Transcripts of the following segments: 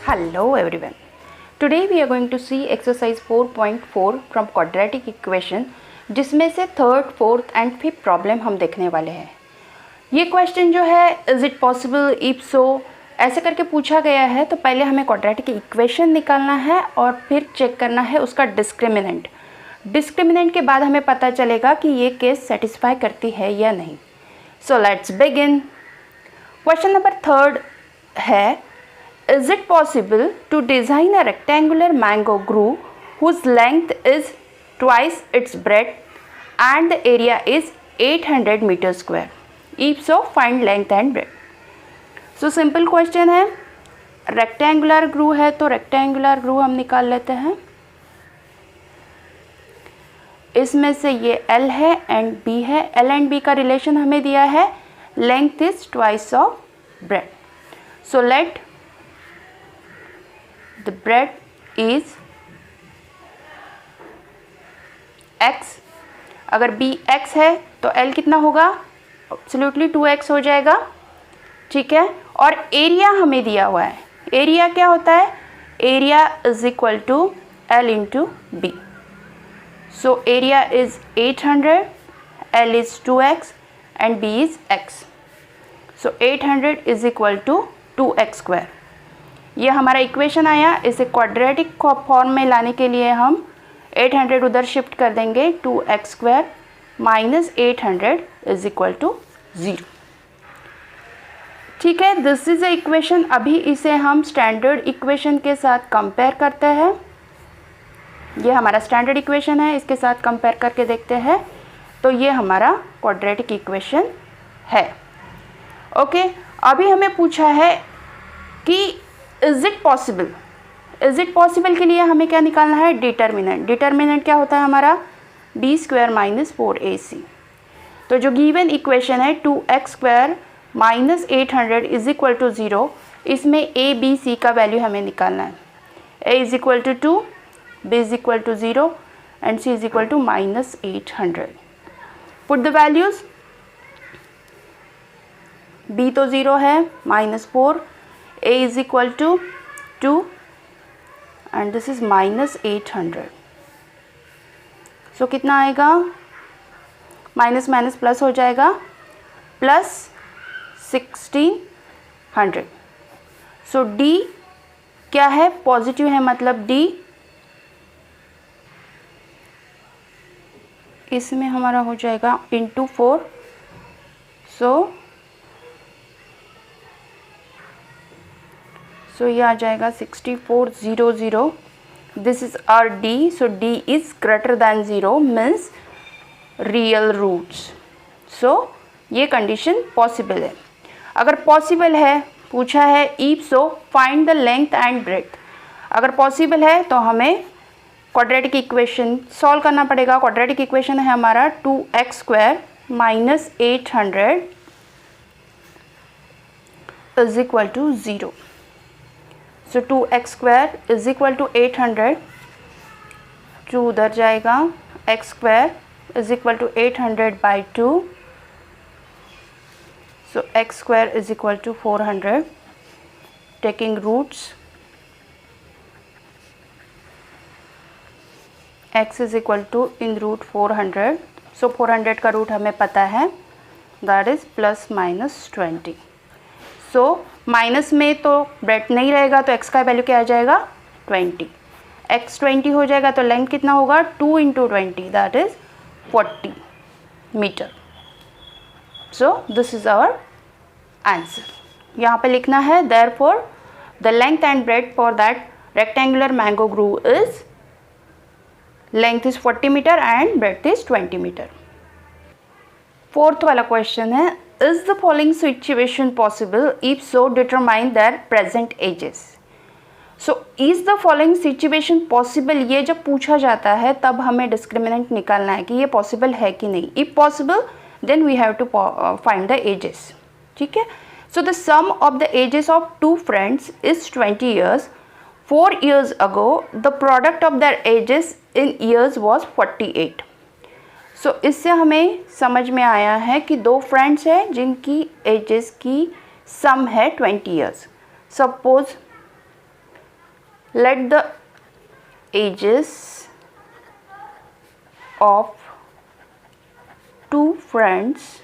Hello everyone. Today we are going to see exercise 4.4 from quadratic equation, जिसमें से third, fourth and fifth problem हम देखने वाले हैं। ये क्वेश्चन जो है is it possible, if so, ऐसे करके पूछा गया है। तो पहले हमें क्वाड्रेटिक इक्वेशन निकालना है और फिर चेक करना है उसका डिस्क्रिमिनेंट। डिस्क्रिमिनेंट के बाद हमें पता चलेगा कि ये केस सेटिस्फाई करती है या नहीं। So let's begin. Question number third है, is it possible to design a rectangular mango groove whose length is twice its breadth and the area is 800 meter square? If so, find length and breadth. So simple question है। rectangular groove है तो rectangular groove हम निकाल लेते हैं। इसमें से ये L है एंड B है। L एंड B का रिलेशन हमें दिया है, length is twice of breadth. So let the breadth is x। अगर b x है तो l कितना होगा? एब्सोल्युटली 2x हो जाएगा, ठीक है। और एरिया हमें दिया हुआ है। एरिया क्या होता है? Area is equal to l into B. So area is 800, l is 2x and b is x। So 800 is equal to 2x square. ये हमारा इक्वेशन आया। इसे क्वाड्रेटिक फॉर्म में लाने के लिए हम 800 उधर शिफ्ट कर देंगे, 2x square minus 800 is equal to 0। ठीक है, दिस इज अ इक्वेशन। अभी इसे हम स्टैंडर्ड इक्वेशन के साथ कंपेयर करते हैं। ये हमारा स्टैंडर्ड इक्वेशन है, इसके साथ कंपेयर करके देखते हैं। तो ये हमारा क्वाड्रेटिक इक्वेशन है। ओके, अभी हमें पूछा है कि is it possible. Is it possible के लिए हमें क्या निकालना है? डिटर्मिनेंट। डिटर्मिनेंट क्या होता है हमारा? B square minus 4ac। तो जो गिवन इक्वेशन है 2x square minus 800 is equal to 0, इसमें a b c का वैल्यू हमें निकालना है। a is equal to 2, b is equal to 0 and c is equal to minus 800। Put the values. b तो 0 है, minus 4, a is equal to 2 and this is minus 800. So कितना आएगा? Minus minus plus हो जाएगा, plus 1600। सो d क्या है? Positive है, मतलब d इसमें हमारा हो जाएगा इंटू 4। सो ये आ जाएगा 6400। This is our d। So d is greater than 0 means real roots. So ये कंडीशन पॉसिबल है। अगर पॉसिबल है, पूछा है if so find the length and breadth. अगर पॉसिबल है तो हमें क्वाड्रेटिक इक्वेशन सॉल्व करना पड़ेगा। क्वाड्रेटिक इक्वेशन है हमारा 2x square minus 800 is equal to 0। So 2x square is equal to 800, 2 उधर जाएगा, x square is equal to 800 by 2। So x square is equal to 400। Taking roots, x is equal to in root 400। सो 400 का root हमें पता है, that is plus minus 20। सो minus में तो ब्रेड्थ नहीं रहेगा तो x का वैल्यू क्या आ जाएगा? 20। x 20 हो जाएगा तो लेंथ कितना होगा? 2 into 20, that is 40 metre. So this is our answer. यहाँ पे लिखना है therefore the length and breadth for that rectangular mango grove is, length is 40 metre and breadth is 20 metre. Fourth वाला क्वेश्चन है, is the following situation possible? If so, determine their present ages. So is the following situation possible? ये जब पूछा जाता है तब हमें discriminant निकालना है कि ये पॉसिबल है कि नहीं। If possible, then we have to find the ages. ठीक है। So the sum of the ages of two friends is 20 years. 4 years ago, the product of their ages in years was 48. सो इससे हमें समझ में आया है कि दो फ्रेंड्स हैं जिनकी एजेस की सम है 20 years. Suppose let the ages of two friends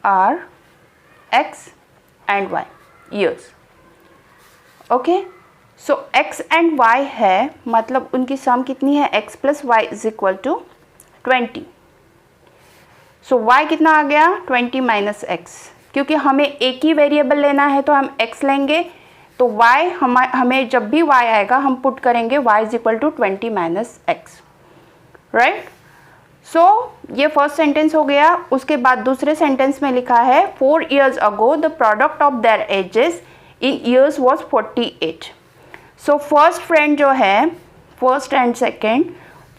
are x and y years. Okay, so x and y है, मतलब उनकी सम कितनी है, x plus Y is equal to 20. So y कितना आ गया, 20 माइनस एक्स. क्योंकि हमें एक ही वेरिएबल लेना है तो हम x लेंगे, तो y हमें जब भी y आएगा हम पुट करेंगे y is equal to 20 minus x. Right. So ये फर्स्ट सेंटेंस हो गया. उसके बाद दूसरे सेंटेंस में लिखा है 4 years ago the product of their ages in years was 48. So first friend जो है, first and second,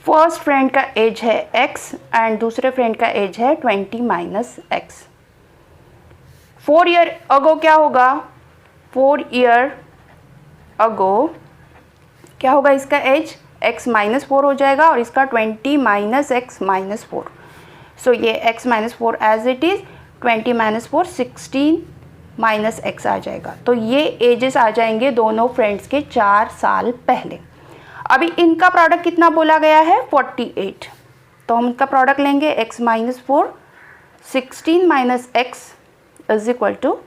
first friend का एज है x एंड दूसरे फ्रेंड का एज है 20 माइनस एक्स. 4 year ago क्या होगा, 4 year ago क्या होगा, इसका एज x माइनस 4 हो जाएगा और इसका 20 माइनस एक्स माइनस 4. सो ये x minus 4 as it is, 20 minus 4 16 minus x आ जाएगा. तो ये एजेस आ जाएंगे दोनों फ्रेंड्स के 4 साल पहले. अभी इनका प्रोडक्ट कितना बोला गया है, 48. तो हम इनका प्रोडक्ट लेंगे x minus 4, 16 minus X is equal to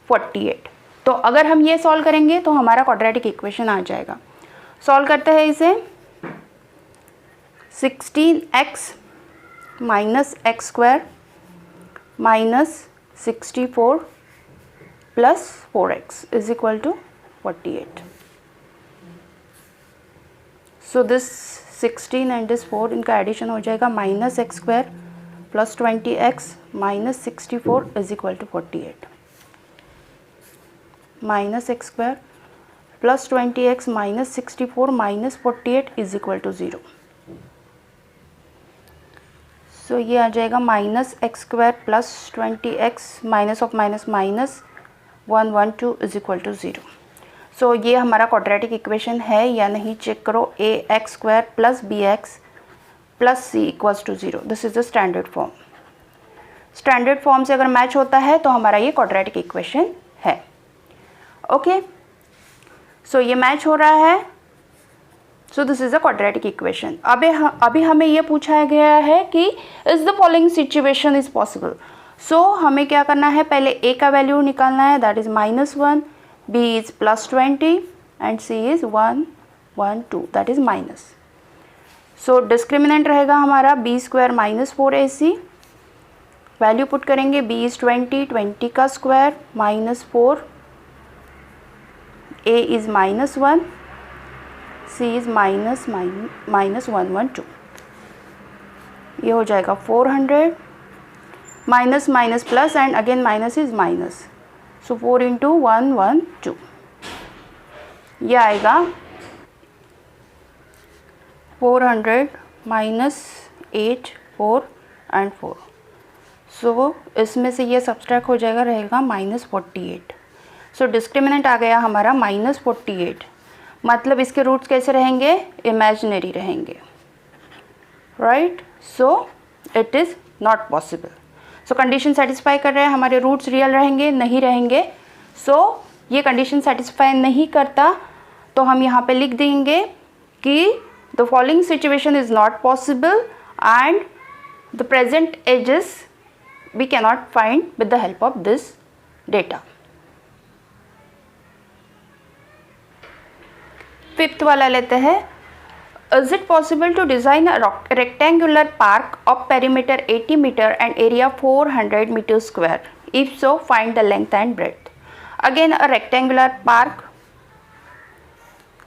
48. तो अगर हम ये सॉल्व करेंगे तो हमारा क्वाड्रेटिक इक्वेशन आ जाएगा. सॉल्व करते हैं इसे. 16x minus X square minus 64 plus 4x is equal to 48. So this 16 and this 4, इनका एडिशन हो जाएगा minus X square plus 20x minus 64 is equal to 48. Minus X square plus 20x minus 64 minus 48 is equal to 0. So ये आ जाएगा minus X square plus 20x minus of minus minus 112 is equal to 0. So ये हमारा quadratic equation है या नहीं check करो. A x square plus b x plus c equals to 0. This is the standard form. Standard form से अगर match होता है तो हमारा ये क्वाड्रेटिक इक्वेशन है. ओके, सो ये मैच हो रहा है. So this is a quadratic equation. अभी हमें ये पूछा गया है कि is the following situation is possible. So हमें क्या करना है, पहले a का वैल्यू निकालना है, that is -1, b is +20 and c is 1 1 2, that is minus. So discriminant रहेगा हमारा b square minus 4ac. Value put करेंगे, b इज 20, 20 का square minus 4, a is -1, c is minus 112. ये हो जाएगा 400 minus minus plus and again minus is minus. So 4 into 112, ये आएगा 400 minus 8 4 and 4. सो इसमें से ये सब्सट्रैक्ट हो जाएगा, रहेगा -48. सो डिस्क्रिमिनेंट आ गया हमारा -48. मतलब इसके रूट्स कैसे रहेंगे, इमेजिनरी रहेंगे. Right. So it is not possible. So condition satisfy कर रहे हैं, हमारे रूट्स रियल रहेंगे, नहीं रहेंगे. सो ये कंडीशन सेटिस्फाई नहीं करता तो हम यहाँ पे लिख देंगे कि the following situation is not possible and the present ages we cannot find with the help of this data. Fifth वाला लेते हैं. Is it possible to design a rectangular park of perimeter 80 meter and area 400 meter square? If so, find the length and breadth. Again a rectangular park.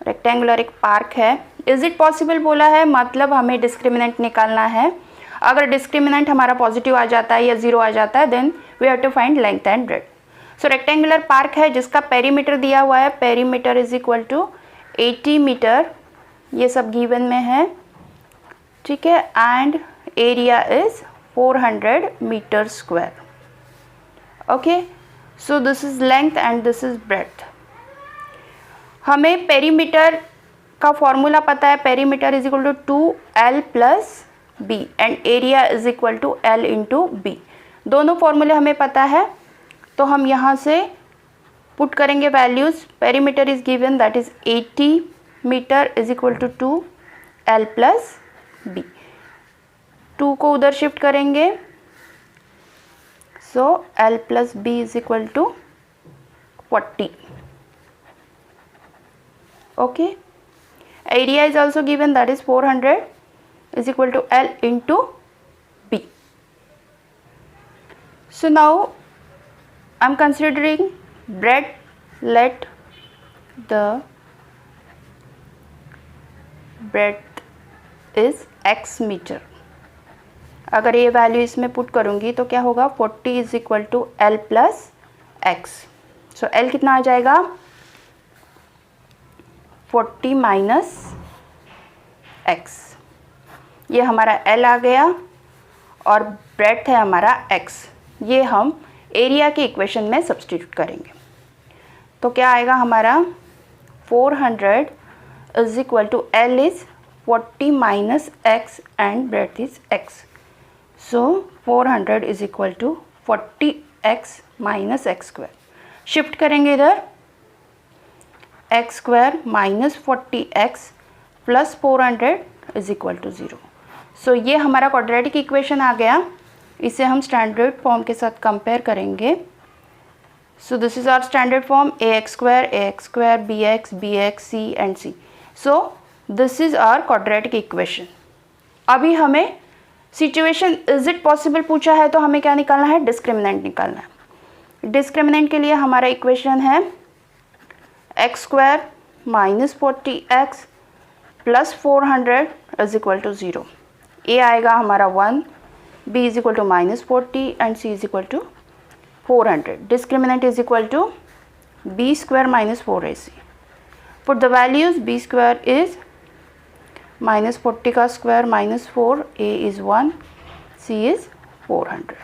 Rectangular एक park है. Is it possible बोला है, मतलब हमें discriminant निकालना है. अगर discriminant हमारा पॉजिटिव आ जाता है या 0 आ जाता है then we have to find length and breadth. So rectangular park है जिसका पेरीमीटर दिया हुआ है, perimeter is equal to 80 metre, ये सब गिवन में है. ठीक है. And area is 400 metre square. Okay. So this is length and this is breadth. हमें पेरीमीटर का फॉर्मूला पता है, perimeter is equal to 2l plus B and area is equal to l into B. दोनों फॉर्मूले हमें पता है तो हम यहाँ से पुट करेंगे values, perimeter is given that is 80 metre is equal to 2 L plus B. 2 को उधर शिफ्ट करेंगे, so L plus B is equal to 40. Okay, area is also given that is 400 is equal to L into B. So now I am considering breadth. Let the breadth is x metre. अगर ये value इसमें put करूँगी तो क्या होगा, 40 is equal to L plus X. So L कितना आ जाएगा, 40 minus x. ये हमारा L आ गया और ब्रेड्थ है हमारा x। ये हम एरिया के इक्वेशन में सब्स्टिट्यूट करेंगे तो क्या आएगा हमारा, 400 is equal to L is 40 minus X and breadth is x। So 400 is equal to 40x minus X square. Shift करेंगे इधर, X square minus 40x plus 400 is equal to 0। So ये हमारा क्वाड्रेटिक इक्वेशन आ गया। इसे हम standard form के साथ compare करेंगे। So this is our standard form, ax square bx c and c। So this is our quadratic equation. अभी हमें सिचुएशन इज इट पॉसिबल पूछा है तो हमें क्या निकालना है, डिस्क्रिमिनेंट निकालना है। डिस्क्रिमिनेंट के लिए हमारा इक्वेशन है X square minus 40x plus 400 is equal to 0। A आएगा हमारा 1, B is equal to minus 40 and C is equal to 400। Discriminant is equal to B square minus 4ac। Put the values, B square is minus 40 का square minus 4, A is 1, C is 400।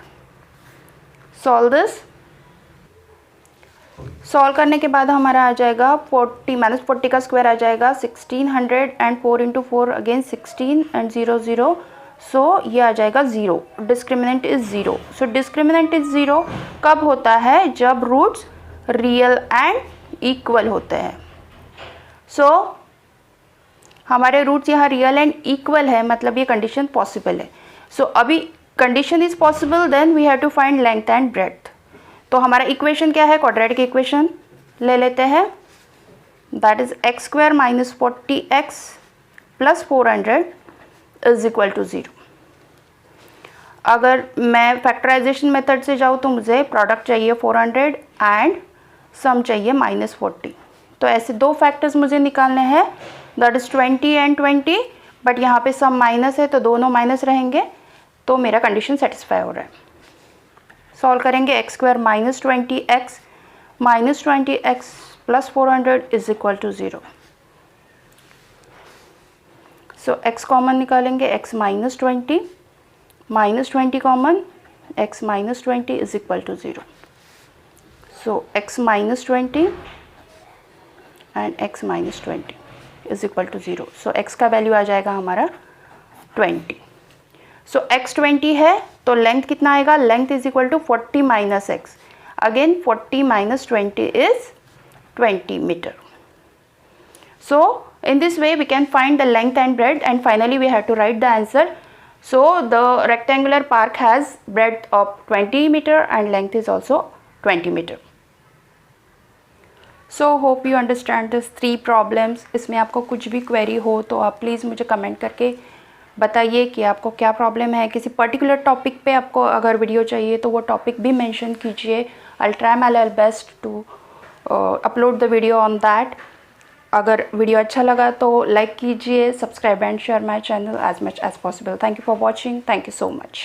Solve this. Solve करने के बाद हमारा आ जाएगा 40 minus 40 का square आ जाएगा 1600 and 4 into 4 again 16 and 0 0। So ये आ जाएगा 0। Discriminant is 0। So discriminant is 0 कब होता है, जब रूट्स रियल एंड इक्वल होते हैं। सो हमारे रूट्स यहाँ रियल एंड इक्वल है, मतलब ये कंडीशन पॉसिबल है। सो अभी condition is possible, then we have to find length and breadth. तो हमारा इक्वेशन क्या है, क्वाड्रेटिक इक्वेशन ले लेते हैं, that is X square minus 40x plus 400 is equal to 0। अगर मैं फैक्टराइजेशन मेथड से जाऊँ तो मुझे प्रोडक्ट चाहिए 400 एंड सम चाहिए माइनस 40। तो ऐसे दो फैक्टर्स मुझे निकालने हैं, दैट इज 20 एंड 20, बट यहाँ पे सम माइनस है तो दोनों माइनस रहेंगे, तो मेरा कंडीशन सेटिस्फाई हो रहा है। सॉल्व करेंगे, X square minus 20x plus 400 is equal to 0। So x common निकालेंगे, x minus 20 common, x minus 20 is equal to 0। So x minus 20 and x minus 20 is equal to 0। So x का value आ जाएगा हमारा 20। सो x 20 है तो length कितना आएगा, length is equal to 40 minus x. Again 40 minus 20 is 20 metre. So in this way we can find the length and breadth, and finally we have to write the answer. So the rectangular park has breadth of 20 meter and length is also 20 meter. So hope you understand this 3 problems. इसमें आपको कुछ भी query हो तो आप please मुझे comment करके बताइए कि आपको क्या प्रॉब्लम है। किसी पर्टिकुलर टॉपिक पे आपको अगर वीडियो चाहिए तो वो टॉपिक भी मेंशन कीजिए। I'll try my level best to upload the video on that. अगर वीडियो अच्छा लगा तो लाइक कीजिए, subscribe and share my channel as much as possible. Thank you for watching. Thank you so much.